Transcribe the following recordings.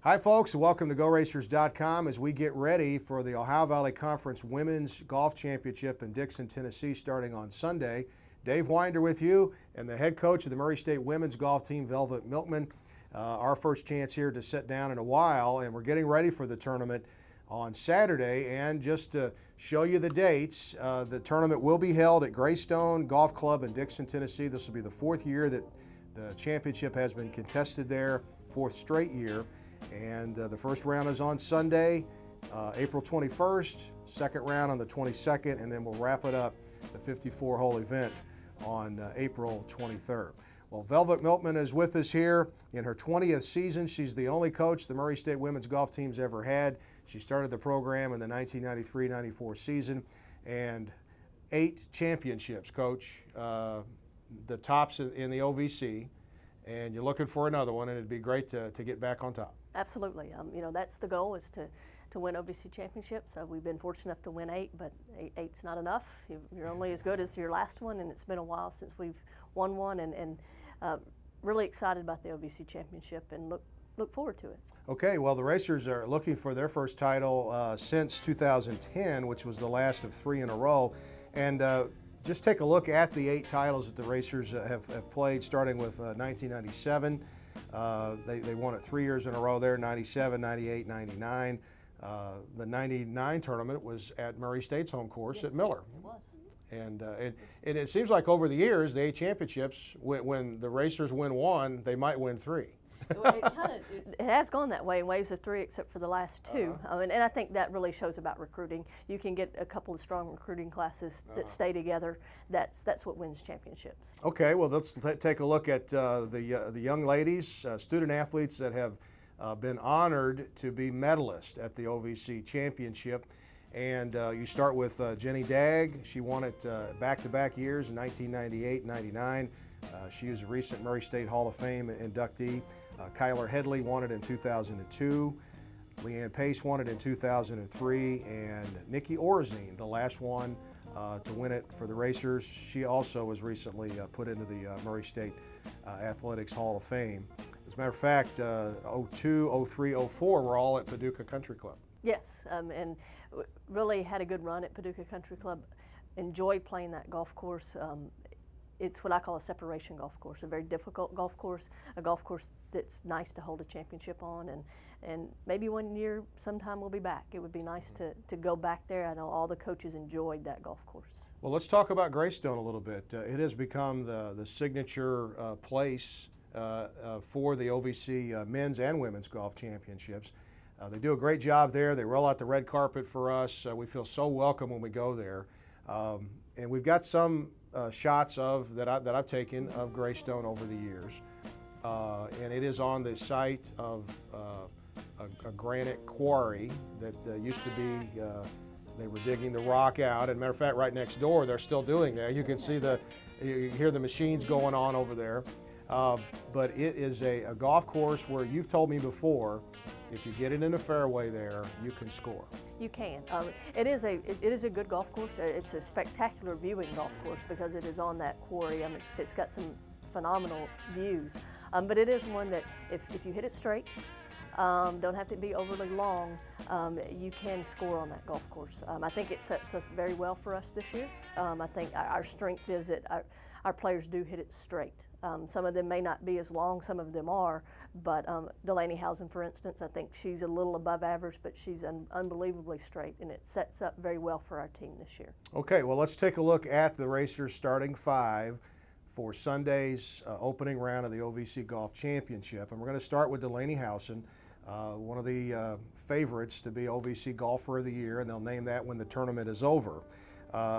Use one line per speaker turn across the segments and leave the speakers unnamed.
Hi folks, and welcome to GoRacers.com as we get ready for the Ohio Valley Conference Women's Golf Championship in Dixon, Tennessee starting on Sunday. Dave Winder with you and the head coach of the Murray State women's golf team, Velvet Milkman. Our first chance here to sit down in a while, and we're getting ready for the tournament on Saturday. And just to show you the dates, the tournament will be held at Greystone Golf Club in Dixon, Tennessee. This will be the fourth year that the championship has been contested there, fourth straight year. And the first round is on Sunday, April 21st, second round on the 22nd, and then we'll wrap it up, the 54-hole event, on April 23rd. Well, Velvet Milkman is with us here in her 20th season. She's the only coach the Murray State women's golf team's ever had. She started the program in the 1993-94 season, and 8 championships, Coach, the tops in the OVC, and you're looking for another one, and it'd be great to get back on top.
Absolutely. You know, that's the goal, is to win OVC championships. We've been fortunate enough to win 8, but eight's not enough. You're only as good as your last one, and it's been a while since we've won one, and really excited about the OVC championship and look forward to it. Okay,
well, the Racers are looking for their first title since 2010, which was the last of 3 in a row. And just take a look at the 8 titles that the Racers have played, starting with 1997. They won it 3 years in a row there, 97, 98, 99. The 99 tournament was at Murray State's home course at Miller.
It was.
And it seems like over the years, the 8 championships, when the Racers win 1, they might win 3.
It has gone that way in waves of 3, except for the last 2. And I think that really shows about recruiting. You can get a couple of strong recruiting classes that stay together. That's what wins championships.
Okay, well, let's take a look at the young ladies, student athletes that have been honored to be medalists at the OVC championship. And you start with Jenny Dagg. She won it back-to-back years in 1998 and 99. She is a recent Murray State Hall of Fame inductee. Kyler Headley won it in 2002. Leanne Pace won it in 2003. And Nikki Orzine, the last one to win it for the Racers. She also was recently put into the Murray State Athletics Hall of Fame. As a matter of fact, 02, 03, 04 were all at Paducah Country Club.
Yes, and really had a good run at Paducah Country Club. Enjoyed playing that golf course. It's what I call a separation golf course, a very difficult golf course, a golf course that's nice to hold a championship on, and maybe one year sometime we'll be back. It would be nice to go back there. I know all the coaches enjoyed that golf course.
Well, let's talk about Greystone a little bit. It has become the signature place for the OVC men's and women's golf championships. They do a great job there. They roll out the red carpet for us. We feel so welcome when we go there. And we've got some shots that I've taken of Greystone over the years. And it is on the site of a granite quarry that used to be, they were digging the rock out. As a matter of fact, right next door, they're still doing that. You can see you hear the machines going on over there. But it is a golf course where you've told me before, if you get it in the fairway there, you can score.
You can. It is a good golf course. It's a spectacular viewing golf course because it is on that quarry. I mean, it's got some phenomenal views. But it is one that if you hit it straight, don't have to be overly long, you can score on that golf course. I think it sets us very well for us this year. I think our strength is that our players do hit it straight. Some of them may not be as long, some of them are, but Delaney Housen, for instance, I think she's a little above average, but she's unbelievably straight, and it sets up very well for our team this year. Okay,
well, let's take a look at the Racers starting 5 for Sunday's opening round of the OVC Golf Championship. And we're going to start with Delaney Housen, one of the favorites to be OVC Golfer of the Year, and they'll name that when the tournament is over.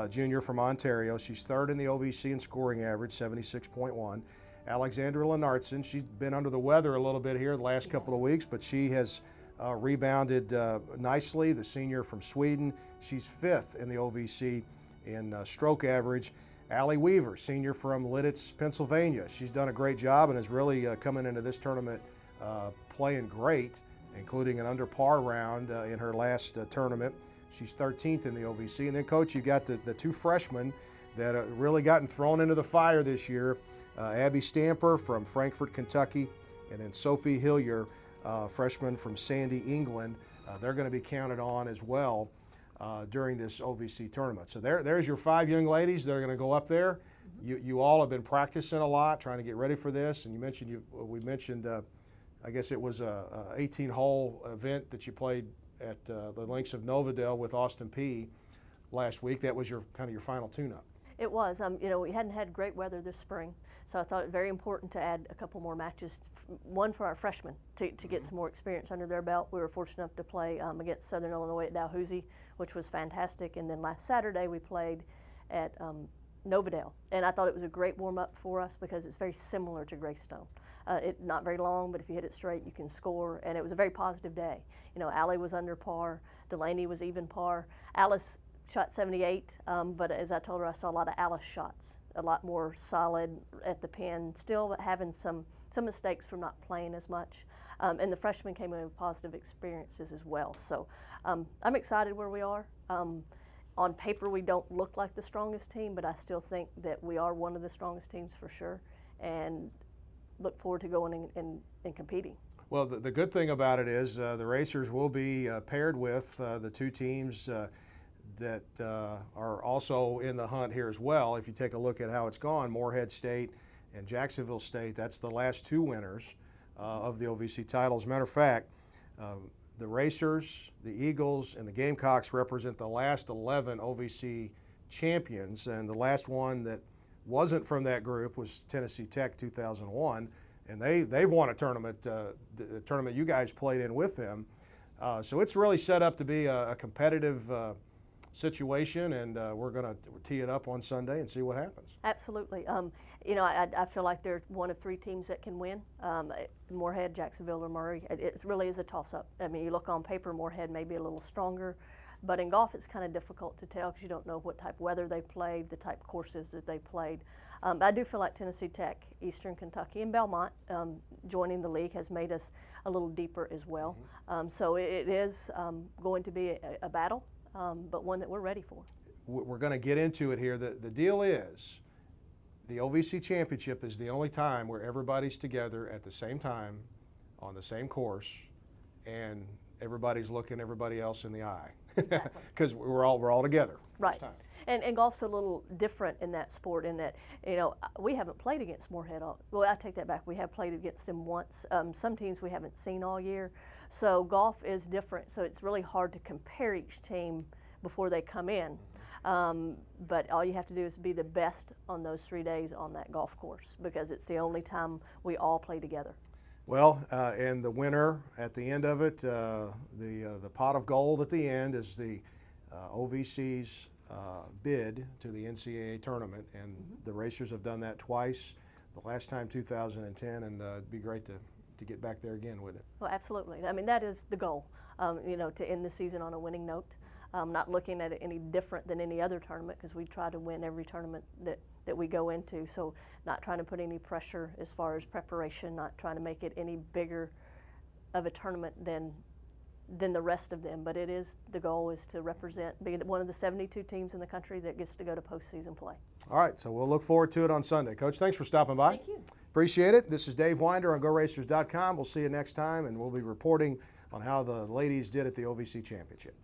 Junior from Ontario. She's 3rd in the OVC in scoring average, 76.1. Alexandra Lennartson, she's been under the weather a little bit here the last couple of weeks, but she has rebounded nicely. The senior from Sweden, she's 5th in the OVC in stroke average. Allie Weaver, senior from Lidditz, Pennsylvania. She's done a great job and is really coming into this tournament playing great, including an under par round in her last tournament. She's 13th in the OVC. And then, Coach, you got the 2 freshmen that really gotten thrown into the fire this year. Abby Stamper from Frankfort, Kentucky, and then Sophie Hillier freshman from Sandy, England. They're going to be counted on as well during this OVC tournament. So there's your 5 young ladies that are going to go up there. You all have been practicing a lot, trying to get ready for this. And we mentioned, I guess it was a 18-hole event that you played at the links of Novedale with Austin Peay last week. That was your kind of your final tune-up.
It was. You know, we hadn't had great weather this spring, so I thought it very important to add a couple more matches, one for our freshmen to get some more experience under their belt. We were fortunate enough to play against Southern Illinois at Dalhousie, which was fantastic, and then last Saturday we played at Novedale, and I thought it was a great warm-up for us because it's very similar to Greystone. It's not very long, but if you hit it straight, you can score, and it was a very positive day. You know, Allie was under par, Delaney was even par. Alice shot 78, but as I told her, I saw a lot of Alice shots, a lot more solid at the pin, still having some mistakes from not playing as much. And the freshmen came in with positive experiences as well. So I'm excited where we are. On paper, we don't look like the strongest team, but I still think that we are one of the strongest teams for sure, and look forward to going and competing.
Well, the good thing about it is the Racers will be paired with the 2 teams that are also in the hunt here as well. If you take a look at how it's gone, Morehead State and Jacksonville State, that's the last 2 winners of the OVC title. As a matter of fact, the Racers, the Eagles, and the Gamecocks represent the last 11 OVC champions, and the last one that wasn't from that group was Tennessee Tech 2001, and they've won a tournament, the tournament you guys played in with them. So it's really set up to be a competitive situation, and we're going to tee it up on Sunday and see what happens.
Absolutely. You know, I feel like they're one of 3 teams that can win, Morehead, Jacksonville, or Murray. It really is a toss-up. I mean, you look on paper, Morehead may be a little stronger, but in golf it's kind of difficult to tell because you don't know what type of weather they played, the type of courses that they played. I do feel like Tennessee Tech, Eastern Kentucky, and Belmont joining the league has made us a little deeper as well. So it is going to be a battle. But one that we're ready for.
We're going to get into it here. The deal is the OVC Championship is the only time where everybody's together at the same time on the same course, and everybody's looking everybody else in the eye because we're all together.
Right. And golf's a little different in that sport in that, you know, we haven't played against Morehead well, I take that back. We have played against them once. Some teams we haven't seen all year. So golf is different. So it's really hard to compare each team before they come in. But all you have to do is be the best on those 3 days on that golf course because it's the only time we all play together.
Well, and the winner at the end of it, the pot of gold at the end is the OVC's bid to the NCAA tournament, and the Racers have done that twice. The last time 2010, and it'd be great to get back there again, wouldn't it?
Well, absolutely. I mean, that is the goal. You know, to end the season on a winning note. Not looking at it any different than any other tournament because we try to win every tournament that we go into. So not trying to put any pressure as far as preparation, not trying to make it any bigger of a tournament than the rest of them. But it is, the goal is to represent, be one of the 72 teams in the country that gets to go to postseason play.
All right, so we'll look forward to it on Sunday. Coach, thanks for stopping by.
Thank you.
Appreciate it. This is Dave Winder on GoRacers.com. We'll see you next time, and we'll be reporting on how the ladies did at the OVC Championship.